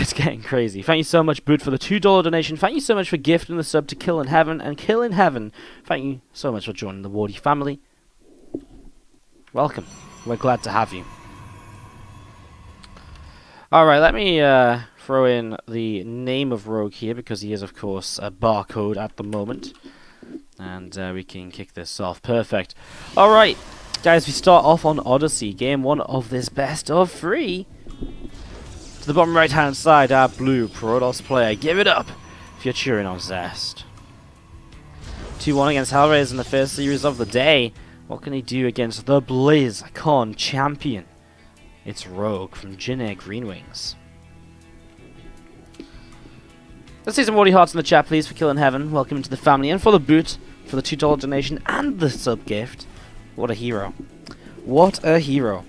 it's getting crazy. Thank you so much, Boot, for the $2 donation. Thank you so much for gifting the sub to Kill in Heaven. And Kill in Heaven, thank you so much for joining the Wardy family. Welcome. We're glad to have you. Alright, let me throw in the name of Rogue here, because he is, of course, a barcode at the moment. And we can kick this off. Perfect. Alright, guys, we start off on Odyssey. Game 1 of this best of 3. To the bottom right-hand side, our blue Protoss player. Give it up if you're cheering on Zest. 2-1 against Hellraiser in the first series of the day. What can he do against the BlizzCon champion? It's Rogue from Jyn Air Greenwings. Let's see some Wardy hearts in the chat, please, for Kill in Heaven. Welcome to the family. And for the Boot, for the $2 donation and the sub gift. What a hero. What a hero.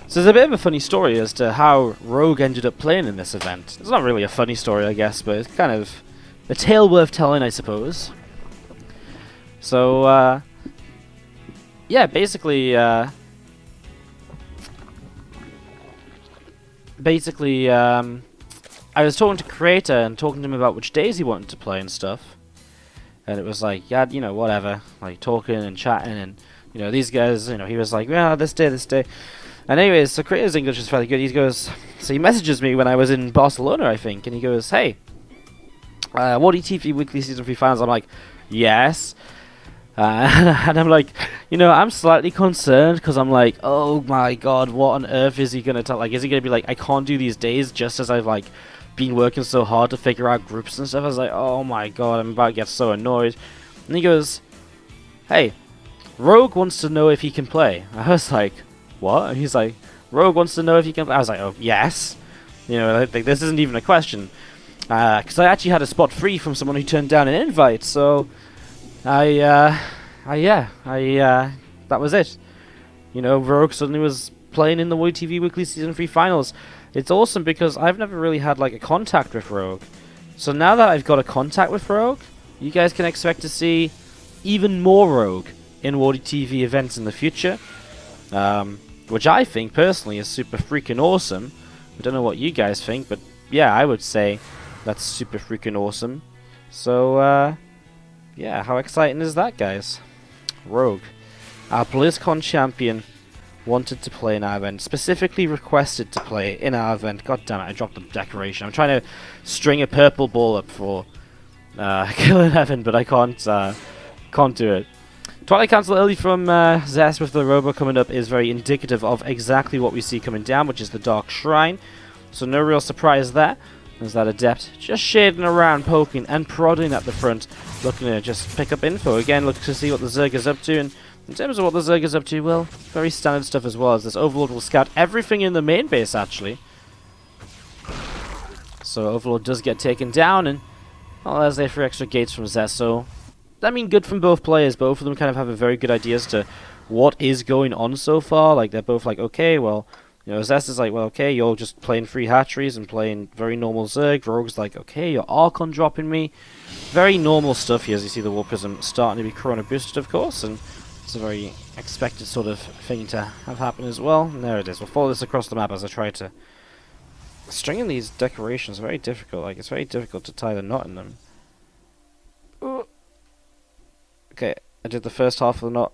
So there's a bit of a funny story as to how Rogue ended up playing in this event. It's not really a funny story, I guess, but it's kind of a tale worth telling, I suppose. So, yeah, basically, I was talking to Creator and talking to him about which days he wanted to play and stuff. And it was like, yeah, you know, whatever. Like, talking and chatting and, you know, these guys, you know, he was like, yeah, this day, this day. And anyways, so Creator's English is fairly good. He goes, so he messages me when I was in Barcelona, I think, and he goes, hey, what ETV Weekly Season 3 fans? I'm like, yes. And I'm like, you know, I'm slightly concerned because I'm like, oh my god, what on earth is he going to tell? Like, is he going to be like, I can't do these days just as I've, like, been working so hard to figure out groups and stuff? I was like, oh my god, I'm about to get so annoyed. And he goes, hey, Rogue wants to know if he can play. I was like, what? And he's like, Rogue wants to know if he can play. I was like, oh, yes. You know, like, this isn't even a question. Because I actually had a spot free from someone who turned down an invite, so that was it. You know, Rogue suddenly was playing in the Wardy TV Weekly Season 3 finals. It's awesome because I've never really had, like, a contact with Rogue. So now that I've got a contact with Rogue, you guys can expect to see even more Rogue in Wardy TV events in the future. Which I think, personally, is super freaking awesome. I don't know what you guys think, but yeah, I would say that's super freaking awesome. So, yeah, how exciting is that, guys? Rogue, our BlizzCon champion, wanted to play in our event, specifically requested to play in our event. God damn it, I dropped the decoration. I'm trying to string a purple ball up for Kill in Heaven, but I can't do it. Twilight Council early from Zest with the Robo coming up is very indicative of exactly what we see coming down, which is the Dark Shrine. So no real surprise there. There's that Adept just shading around, poking and prodding at the front, looking to just pick up info. Again, look to see what the Zerg is up to, and in terms of what the Zerg is up to, well, very standard stuff as well, as this Overlord will scout everything in the main base, actually. So Overlord does get taken down, and, well, there's there 3 extra gates from Zest, so I mean, good from both players. Both of them kind of have a very good idea as to what is going on so far. Like, they're both like, okay, well, you know, Zest is like, well, okay, you're just playing 3 hatcheries and playing very normal Zerg. Rogue's like, okay, you're Archon dropping me. Very normal stuff here, as you see the War Prism starting to be Corona boosted, of course, and it's a very expected sort of thing to have happen as well. And there it is. We'll follow this across the map as I try to... Stringing these decorations is very difficult. Like, it's very difficult to tie the knot in them. Okay, I did the first half of the knot.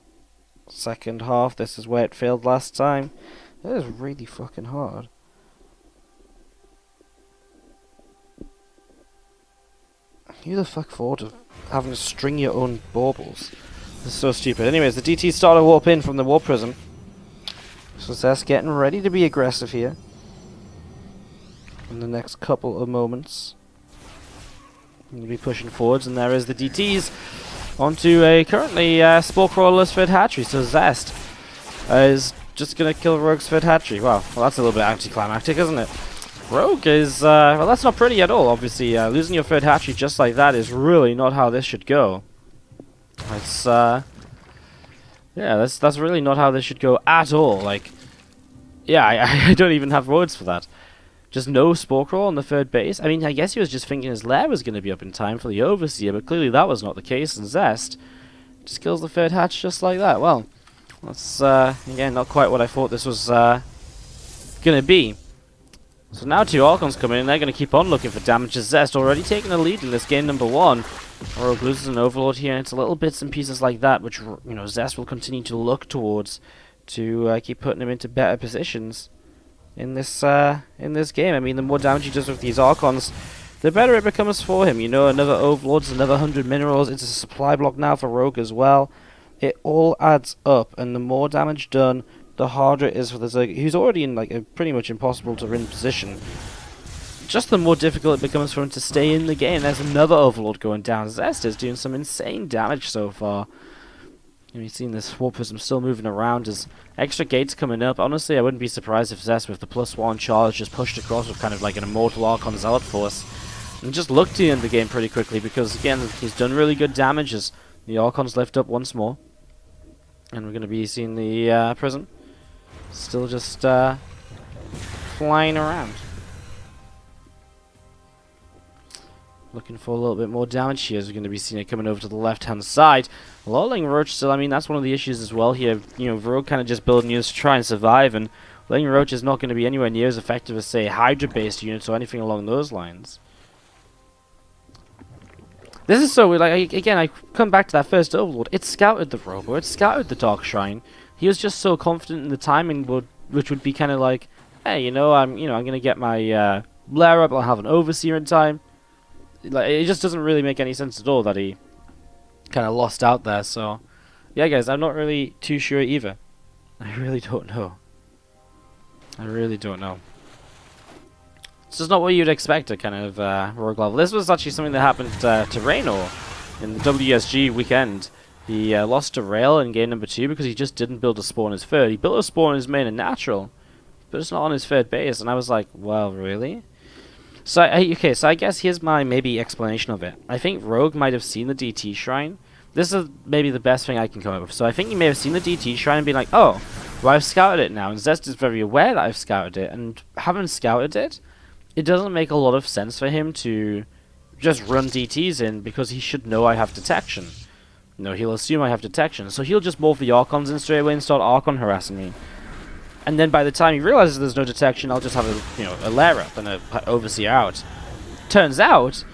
Second half, this is where it failed last time. That is really fucking hard. Who the fuck thought of having to string your own baubles? This is so stupid. Anyways, the DT started to warp in from the War Prism. So Zest getting ready to be aggressive here. In the next couple of moments. I'm going to be pushing forwards, and there is the DTs. Onto a currently Spore Crawler's third hatchery, so Zest is just going to kill Rogue's third hatchery. Wow, well that's a little bit anticlimactic, isn't it? Rogue is, well that's not pretty at all, obviously. Losing your third hatchery just like that is really not how this should go. It's, yeah, that's really not how this should go at all. Like, yeah, I don't even have words for that. Just no Spore Crawl on the third base? I mean, I guess he was just thinking his lair was going to be up in time for the Overseer, but clearly that was not the case, and Zest just kills the third hatch just like that. Well, that's, again, not quite what I thought this was going to be. So now two Archons come in, and they're going to keep on looking for damage. As Zest already taking the lead in this game number 1. Rogue loses an Overlord here, and it's a little bits and pieces like that, which, you know, Zest will continue to look towards to keep putting him into better positions in this game. I mean, the more damage he does with these Archons, the better it becomes for him. You know, another Overlord's another 100 minerals. It's a supply block now for Rogue as well. It all adds up, and the more damage done, the harder it is for the Zerg, who's already in like a pretty much impossible to win position. Just the more difficult it becomes for him to stay in the game. There's another Overlord going down. Zest is doing some insane damage so far. And we've seen this War Prism still moving around as extra gates coming up. Honestly, I wouldn't be surprised if Zest with the +1 charge just pushed across with kind of like an Immortal Archon Zealot Force. And just looked to end the game pretty quickly because, again, he's done really good damage as the Archons lift up once more. And we're going to be seeing the Prism still just flying around. Looking for a little bit more damage here as we're going to be seeing it coming over to the left-hand side. Lulling Roach still, I mean, that's one of the issues as well here. You know, Rogue kind of just building units to try and survive, and Lulling Roach is not going to be anywhere near as effective as, say, Hydra-based units or anything along those lines. This is so weird. Like, again, I come back to that first Overlord. It scouted the Rogue, or it scouted the Dark Shrine. He was just so confident in the timing, which would be kind of like, hey, I'm going to get my Blair up. I'll have an Overseer in time. Like, it just doesn't really make any sense at all that he kind of lost out there. So, yeah, guys, I'm not really too sure either. I really don't know. I really don't know. It's just not what you'd expect at kind of Rogue level. This was actually something that happened to Raynor in the WSG weekend. He lost to Rail in game number 2 because he just didn't build a spawn his third. He built a spawn in his main and natural, but it's not on his third base. And I was like, well, really? So, okay, so I guess here's my maybe explanation of it. I think Rogue might have seen the DT Shrine. This is maybe the best thing I can come up with. So I think he may have seen the DT Shrine and been like, oh, well, I've scouted it now. And Zest is very aware that I've scouted it. And having scouted it, it doesn't make a lot of sense for him to just run DTs in because he should know I have detection. No, he'll assume I have detection. So he'll just morph the Archons in straight away and start Archon harassing me. And then by the time he realizes there's no detection, I'll just have a lair up and a Overseer out. Turns out,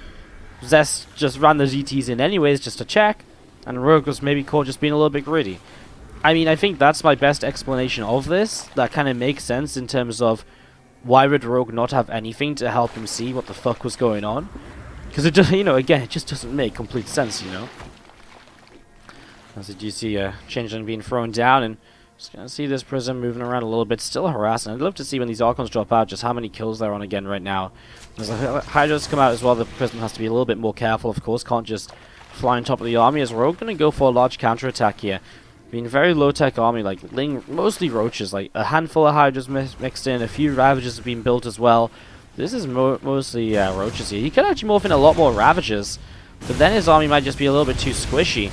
Zest just ran the DTs in anyways just to check, and Rogue was maybe caught just being a little bit greedy. I mean, I think that's my best explanation of this. That kind of makes sense in terms of why would Rogue not have anything to help him see what the fuck was going on? Because it just, again, it just doesn't make complete sense, As you see a Changeling being thrown down, and just gonna see this Prism moving around a little bit, still harassing. I'd love to see when these Archons drop out just how many kills they're on again right now. As the Hydras come out as well, the Prism has to be a little bit more careful, of course, can't just fly on top of the army, as Rogue gonna go for a large counterattack here. Being very low-tech army, like mostly Roaches, like a handful of Hydras mixed in, a few Ravagers have been built as well. This is mostly Roaches here. He could actually morph in a lot more Ravagers, but then his army might just be a little bit too squishy.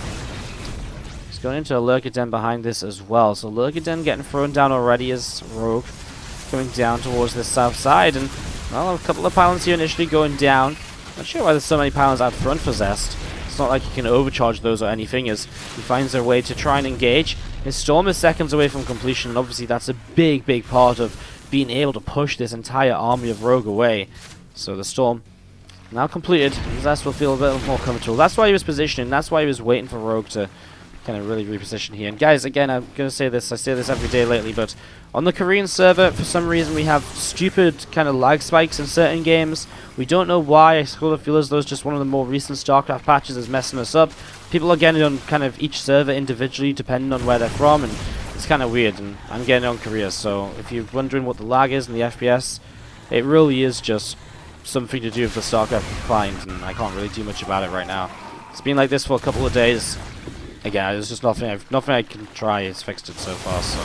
Going into a Lurker Den behind this as well. So Lurker Den getting thrown down already as Rogue coming down towards the south side. And, well, a couple of pylons here initially going down. Not sure why there's so many pylons out front for Zest. It's not like he can overcharge those or anything as he finds a way to try and engage. His Storm is seconds away from completion, and obviously that's a big, big part of being able to push this entire army of Rogue away. So the Storm now completed. Zest will feel a bit more comfortable. That's why he was positioning. That's why he was waiting for Rogue to kind of really reposition here. And guys, again, I'm going to say this, I say this every day lately, but on the Korean server, for some reason, we have stupid kind of lag spikes in certain games. We don't know why. I sort of feel as though it's just one of the more recent StarCraft patches is messing us up. People are getting on kind of each server individually, depending on where they're from, and it's kind of weird, and I'm getting on Korea, so if you're wondering what the lag is in the FPS, it really is just something to do with the StarCraft client, and I can't really do much about it right now. It's been like this for a couple of days. Again, there's just nothing I can try has fixed it so far, so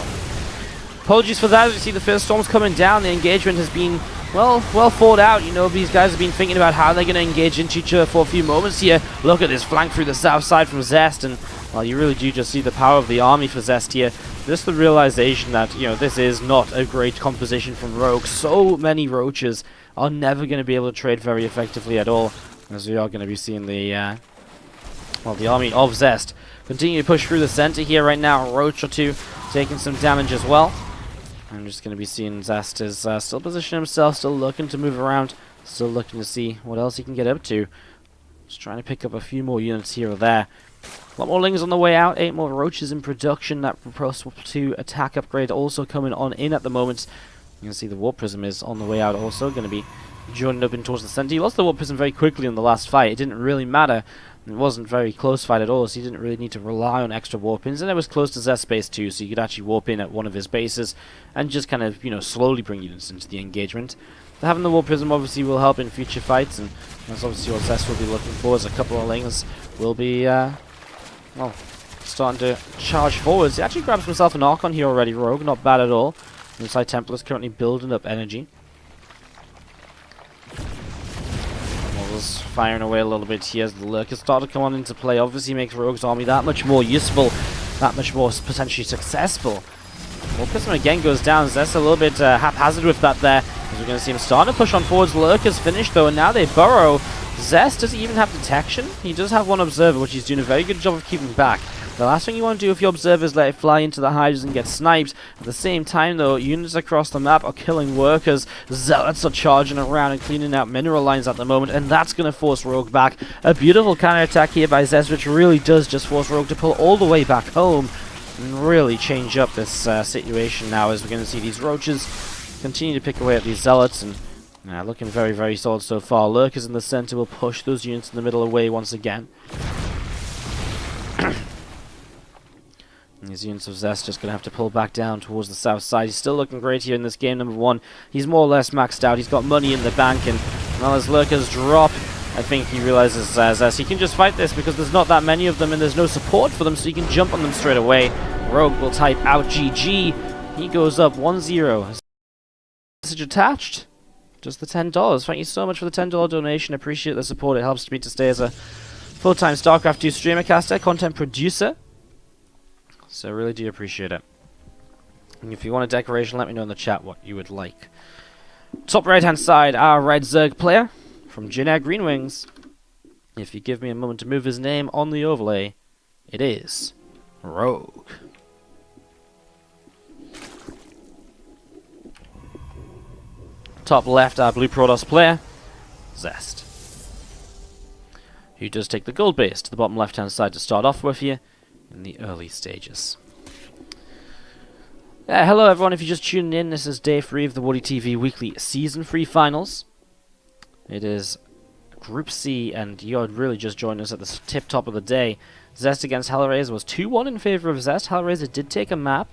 apologies for that. As you see, the first Storm's coming down. The engagement has been, well thought out. These guys have been thinking about how they're going to engage into each other for a few moments here. Look at this flank through the south side from Zest, and, well, you really do just see the power of the army for Zest here. Just the realization that, this is not a great composition from Rogue. So many Roaches are never going to be able to trade very effectively at all, as we are going to be seeing the army of Zest continue to push through the center here right now. Roach or two taking some damage as well. I'm just going to be seeing Zest is still positioning himself, still looking to move around, still looking to see what else he can get up to. Just trying to pick up a few more units here or there. A lot more Lings on the way out, 8 more Roaches in production. That Plus 2 attack upgrade also coming on in at the moment. You can see the Warp Prism is on the way out also, going to be joining up in towards the center. He lost the Warp Prism very quickly in the last fight. It didn't really matter. It wasn't a very close fight at all, so he didn't really need to rely on extra warp-ins. And it was close to Zest base too, so you could actually warp in at one of his bases and just kind of, you know, slowly bring units into the engagement. But having the Warp Prism obviously will help in future fights, and that's obviously what Zest will be looking for, as a couple of Lings will be, well, starting to charge forwards. He actually grabs himself an Archon here already, Rogue, not bad at all. Inside Templar is currently building up energy. Firing away a little bit here as the Lurkers start to come on into play. Obviously makes Rogue's army that much more useful, that much more potentially successful. Warp Prism again goes down. Zest a little bit haphazard with that there, as we're going to see him starting to push on forwards. Lurkers finished though, and now they burrow. Zest doesn't even have detection. He does have one observer, which he's doing a very good job of keeping back. The last thing you want to do with your observer is let it fly into the hiders and get sniped. At the same time though, units across the map are killing workers. Zealots are charging around and cleaning out mineral lines at the moment, and that's going to force Rogue back. A beautiful counter-attack here by Zest, which really does just force Rogue to pull all the way back home and really change up this situation now, as we're going to see these Roaches continue to pick away at these Zealots, and looking very, very solid so far. Lurkers in the center will push those units in the middle away once again. These units of Zest just going to have to pull back down towards the south side. He's still looking great here in this game, number 1. He's more or less maxed out. He's got money in the bank, and now as Lurkers drop, I think he realizes Zest, he can just fight this because there's not that many of them and there's no support for them, so he can jump on them straight away. Rogue will type out GG. He goes up 1-0. Message attached. Just the $10. Thank you so much for the $10 donation. Appreciate the support. It helps me to stay as a full-time StarCraft 2 streamer, caster, content producer. So I really do appreciate it. And if you want a decoration, let me know in the chat what you would like. Top right-hand side, our Red Zerg player from Jin Green Wings. If you give me a moment to move his name on the overlay, it is Rogue. Top left, our Blue Protoss player, Zest, who does take the gold base to the bottom left-hand side to start off with here in the early stages. Hello everyone, if you're just tuning in, this is day 3 of the Woody TV weekly season 3 finals. It is Group C, and you're really just joining us at the tip-top of the day. Zest against Hellraiser was 2-1 in favor of Zest. Hellraiser did take a map,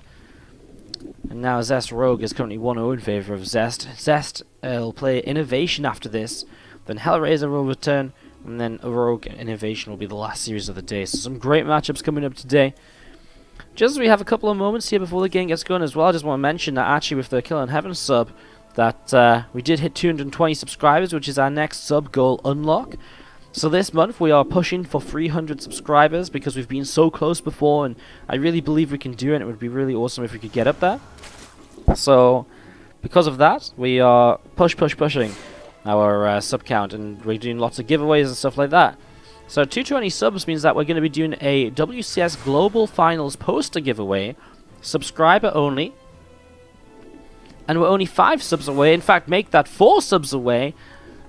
and now Zest Rogue is currently 1-0 in favor of Zest. Zest will play Innovation after this, then Hellraiser will return, and then Rogue Innovation will be the last series of the day. So some great matchups coming up today. Just as we have a couple of moments here before the game gets going as well, I just want to mention that actually with the Kill in Heaven sub, that we did hit 220 subscribers, which is our next sub goal unlock. So this month we are pushing for 300 subscribers because we've been so close before, and I really believe we can do it, and it would be really awesome if we could get up there. So because of that, we are pushing our sub count, and we're doing lots of giveaways and stuff like that. So 220 subs means that we're going to be doing a WCS Global Finals poster giveaway, subscriber only, and we're only 5 subs away, in fact make that 4 subs away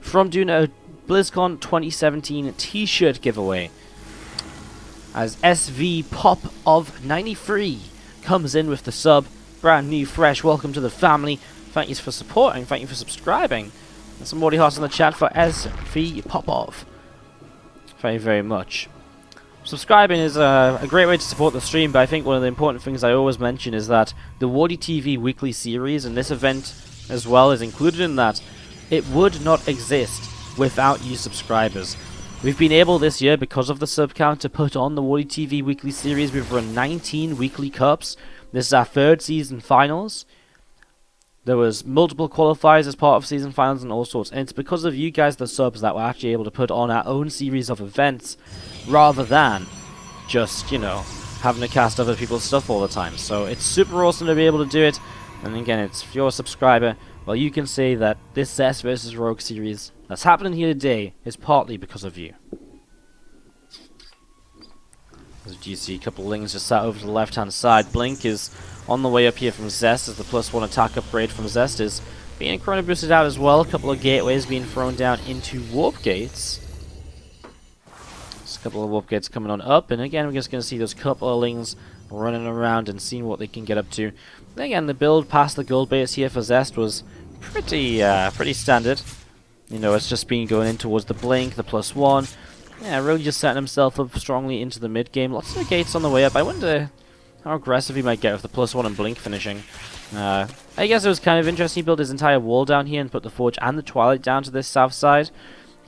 from doing a BlizzCon 2017 t-shirt giveaway, as SV Pop of 93 comes in with the sub. Brand new, fresh, welcome to the family. Thank you for supporting, thank you for subscribing. And some more hearts in the chat for SV Popov. Very, very much. Subscribing is a great way to support the stream, but I think one of the important things I always mention is that the Woody TV weekly series and this event as well is included in that. It would not exist without you subscribers. We've been able this year, because of the sub count, to put on the Woody TV weekly series. We've run 19 weekly cups. This is our 3rd season finals. There was multiple qualifiers as part of season finals and all sorts, and it's because of you guys, the subs, that we're actually able to put on our own series of events rather than just, you know, having to cast other people's stuff all the time. So it's super awesome to be able to do it, and again, it's if you're a subscriber, well, you can say that this Zest vs Rogue series that's happening here today is partly because of you. As you see, a couple of Lings just sat over to the left-hand side. Blink is on the way up here from Zest, as the +1 attack upgrade from Zest is being chrono boosted out as well. A couple of gateways being thrown down into warp gates. Just a couple of warp gates coming on up, and again we're just going to see those couplings running around and seeing what they can get up to. And again, the build past the gold base here for Zest was pretty standard. You know, it's just been going in towards the blink, the +1. Yeah, really just setting himself up strongly into the mid game. Lots of gates on the way up. I wonder how aggressive he might get with the +1 and blink finishing. I guess it was kind of interesting. He built his entire wall down here and put the Forge and the Twilight down to this south side.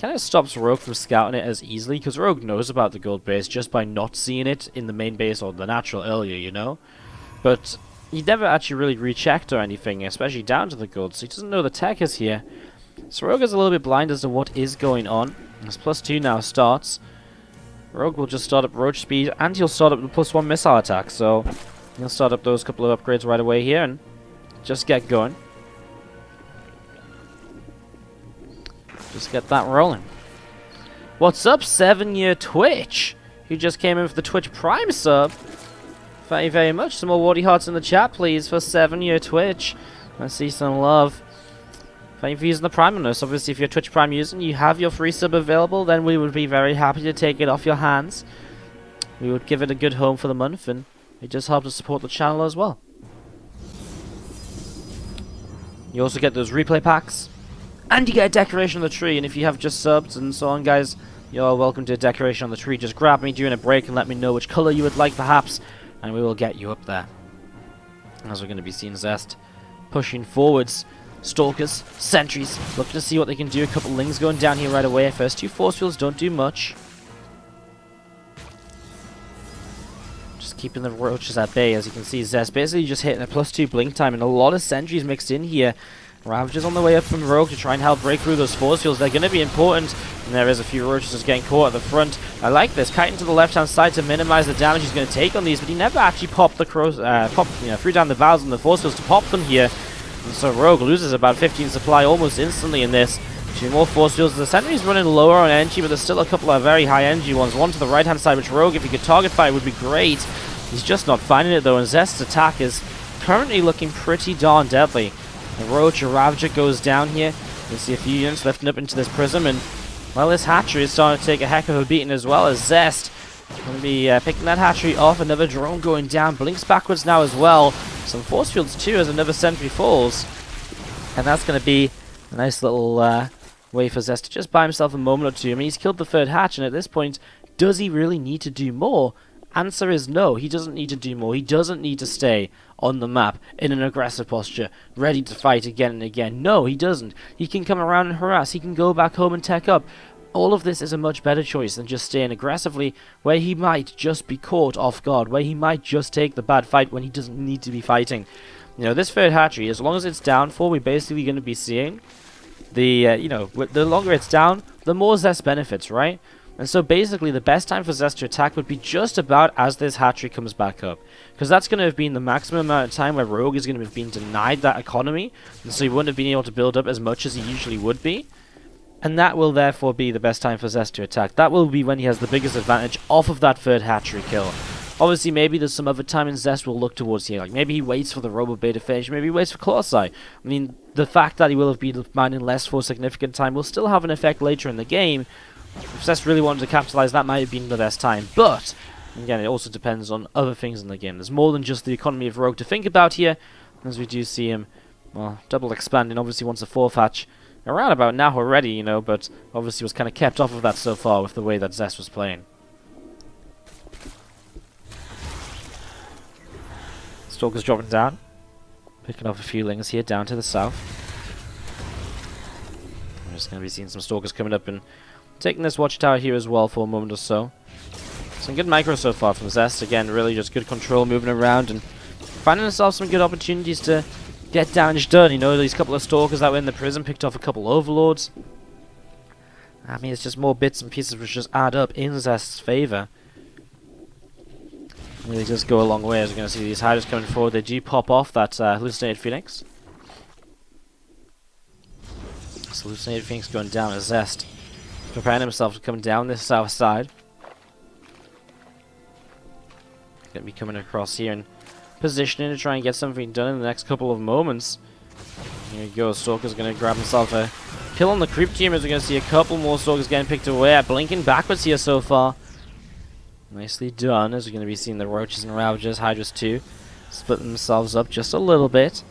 Kind of stops Rogue from scouting it as easily, because Rogue knows about the gold base just by not seeing it in the main base or the natural earlier, you know? But he never actually really rechecked or anything, especially down to the gold, so he doesn't know the tech is here. So Rogue is a little bit blind as to what is going on. His +2 now starts. Rogue will just start up Roach Speed, and he'll start up the +1 missile attack, so he'll start up those couple of upgrades right away here and just get going. Just get that rolling. What's up, 7-year Twitch? Who just came in for the Twitch Prime sub. Thank you very much. Some more Wardy Hearts in the chat, please, for 7-year Twitch. I see some love. Thank you for using the Prime on us. Obviously, if you're Twitch Prime user and you have your free sub available, then we would be very happy to take it off your hands. We would give it a good home for the month, and it just helps to support the channel as well. You also get those replay packs. And you get a decoration on the tree, and if you have just subs and so on, guys, you're welcome to a decoration on the tree. Just grab me during a break and let me know which color you would like, perhaps, and we will get you up there. As we're going to be seeing Zest pushing forwards. Stalkers, sentries, looking to see what they can do. A couple lings going down here right away. First two force fields don't do much. Just keeping the roaches at bay, as you can see. Zest basically just hitting a +2 blink time, and a lot of sentries mixed in here. Ravagers on the way up from Rogue to try and help break through those force fields. They're going to be important, and there is a few roaches just getting caught at the front. I like this, kiting to the left-hand side to minimize the damage he's going to take on these, but he never actually popped the threw down the valves on the force fields to pop them here. And so Rogue loses about 15 supply almost instantly in this. Two more force fields. The sentry's running lower on energy, but there's still a couple of very high energy ones. One to the right-hand side, which Rogue, if he could target fire, would be great. He's just not finding it, though, and Zest's attack is currently looking pretty darn deadly. The Roach, a Ravager goes down here. You see a few units lifting up into this prism, and, well, this hatchery is starting to take a heck of a beating as well, as Zest going to be picking that hatchery off. Another drone going down. Blinks backwards now as well. Some force fields too as another sentry falls. And that's going to be a nice little way for Zest to just buy himself a moment or two. I mean, he's killed the third hatch, and at this point, does he really need to do more? Answer is no, he doesn't need to do more. He doesn't need to stay on the map in an aggressive posture, ready to fight again and again. No, he doesn't. He can come around and harass. He can go back home and tech up. All of this is a much better choice than just staying aggressively where he might just be caught off guard, where he might just take the bad fight when he doesn't need to be fighting. You know, this third hatchery, as long as it's down for, we're basically going to be seeing the, the longer it's down, the more Zest benefits, right? And so basically the best time for Zest to attack would be just about as this hatchery comes back up. Because that's going to have been the maximum amount of time where Rogue is going to have been denied that economy, and so he wouldn't have been able to build up as much as he usually would be. And that will therefore be the best time for Zest to attack. That will be when he has the biggest advantage off of that third hatchery kill. Obviously, maybe there's some other time in Zest will look towards here. Like maybe he waits for the Robo Beta finish, maybe he waits for Clawsight. I mean, the fact that he will have been mining less for a significant time will still have an effect later in the game. If Zest really wanted to capitalize, that might have been the best time. But, again, it also depends on other things in the game. There's more than just the economy of Rogue to think about here, as we do see him, well, double expanding. Obviously, wants a fourth hatch around about now already, you know, but obviously was kind of kept off of that so far with the way that Zest was playing. Stalker's dropping down, picking off a few lings here down to the south. We're just going to be seeing some Stalkers coming up and taking this watchtower here as well for a moment or so. Some good micro so far from Zest. Again, really just good control, moving around and finding himself some good opportunities to get damage done. You know, these couple of Stalkers that were in the prison picked off a couple Overlords. I mean, it's just more bits and pieces which just add up in Zest's favor. Really does go a long way, as we're going to see these Hydras coming forward. They do pop off that Hallucinated Phoenix. So Hallucinated Phoenix going down as Zest preparing himself to come down this south side. Going to be coming across here and positioning to try and get something done in the next couple of moments. Here you go, Stalker's going to grab himself a kill on the creep team as we're going to see a couple more Stalkers getting picked away. Blinking backwards here so far. Nicely done, as we're going to be seeing the Roaches and Ravagers, Hydras too, split themselves up just a little bit.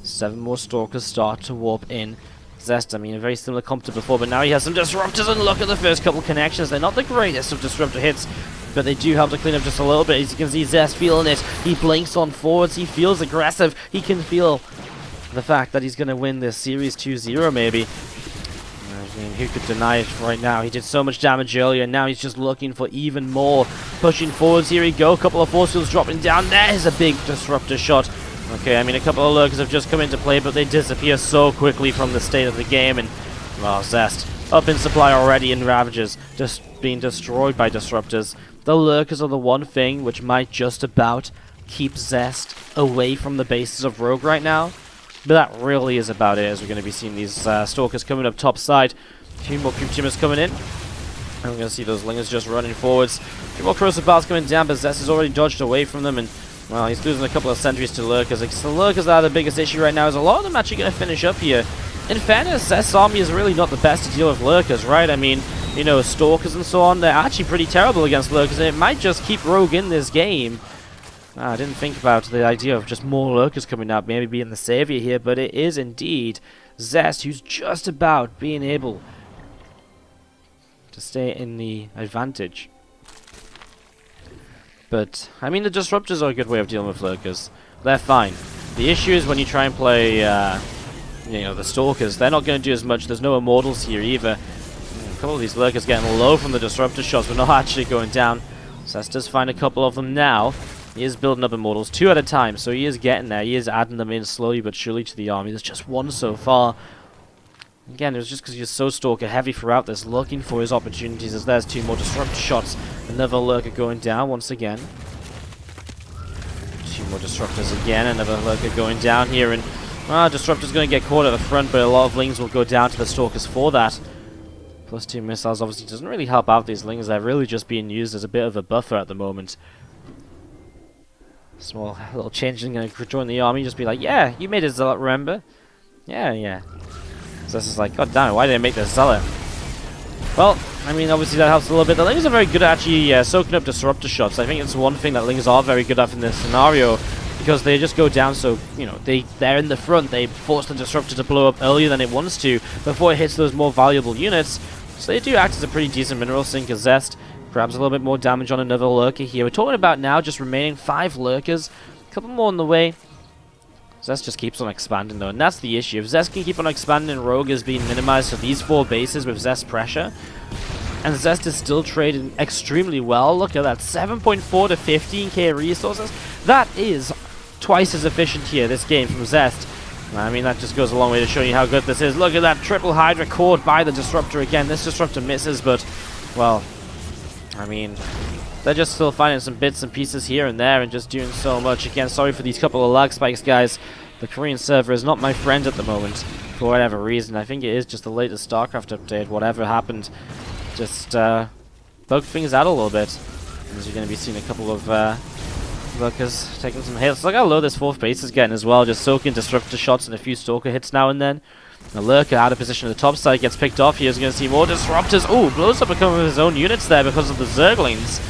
7 more Stalkers start to warp in. Zest, I mean, a very similar comp to before, but now he has some Disruptors, and look at the first couple connections. They're not the greatest of Disruptor hits, but they do help to clean up just a little bit. As you can see, Zest feeling it. He blinks on forwards. He feels aggressive. He can feel the fact that he's going to win this series 2-0 maybe. I mean, who could deny it right now? He did so much damage earlier, and now he's just looking for even more. Pushing forwards, here we go. A couple of force fields dropping down. There's a big Disruptor shot. Okay, I mean, a couple of Lurkers have just come into play, but they disappear so quickly from the state of the game, and, well, Zest up in supply already, and Ravagers just being destroyed by Disruptors. The Lurkers are the one thing which might just about keep Zest away from the bases of Rogue right now, but that really is about it, as we're going to be seeing these Stalkers coming up top side. A few more Creep Teamers coming in, and we're going to see those Lingers just running forwards. A few more Corrosive Bars coming down, but Zest has already dodged away from them, and well, he's losing a couple of sentries to Lurkers. Like, the Lurkers are the biggest issue right now, is a lot of them actually going to finish up here. In fairness, Zest's army is really not the best to deal with Lurkers, right? I mean, you know, Stalkers and so on, they're actually pretty terrible against Lurkers, and it might just keep Rogue in this game. I didn't think about the idea of just more Lurkers coming out, maybe being the savior here, but it is indeed Zest who's just about being able to stay in the advantage. But, I mean, the Disruptors are a good way of dealing with Lurkers. They're fine. The issue is when you try and play, you know, the Stalkers, they're not going to do as much. There's no Immortals here either. A couple of these Lurkers getting low from the Disruptor shots, but not actually going down. Zest does find a couple of them now. He is building up Immortals, 2 at a time, so he is getting there. He is adding them in slowly but surely to the army. There's just 1 so far. Again, it was just because he's so Stalker heavy throughout this, looking for his opportunities, as there's 2 more Disruptor shots. Another Lurker going down once again. 2 more Disruptors again, another Lurker going down here, and Disruptor's going to get caught at the front, but a lot of Lings will go down to the Stalkers for that. Plus 2 missiles obviously doesn't really help out these Lings. They're really just being used as a bit of a buffer at the moment. Small little change is going to join the army, just be like, yeah, you made a Zealot, remember? Yeah. So this is like, god damn it, why did I make this Zealot? Well, I mean, obviously that helps a little bit. The Lings are very good at actually soaking up Disruptor shots. I think it's one thing that Lings are very good at in this scenario, because they just go down so, you know, they're in the front. They force the Disruptor to blow up earlier than it wants to before it hits those more valuable units. So they do act as a pretty decent mineral sink. As Zest grabs a little bit more damage on another Lurker here. We're talking about now just remaining 5 Lurkers. A couple more on the way. Zest just keeps on expanding though, and that's the issue. If Zest can keep on expanding, Rogue is being minimized to these 4 bases with Zest pressure. And Zest is still trading extremely well. Look at that, 7.4 to 15k resources. That is twice as efficient here, this game from Zest. I mean, that just goes a long way to show you how good this is. Look at that triple Hydra caught by the Disruptor again. This Disruptor misses, but, well, I mean, they're just still finding some bits and pieces here and there and just doing so much. Again, sorry for these couple of lag spikes, guys. The Korean server is not my friend at the moment, for whatever reason. I think it is just the latest StarCraft update. Whatever happened, just bugged things out a little bit. As you're going to be seeing a couple of Lurkers taking some hits. Look how low this 4th base is getting as well. Just soaking Disruptor shots and a few Stalker hits now and then. The Lurker out of position at the top side gets picked off. He's going to see more Disruptors. Ooh, blows up a couple of his own units there because of the Zerglings.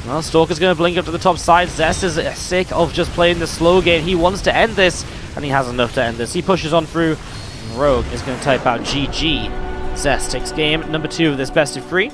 Well, Stalker's going to blink up to the top side. Zest is sick of just playing the slow game. He wants to end this, and he has enough to end this. He pushes on through. Rogue is going to type out GG. Zest takes game number 2 of this best of 3.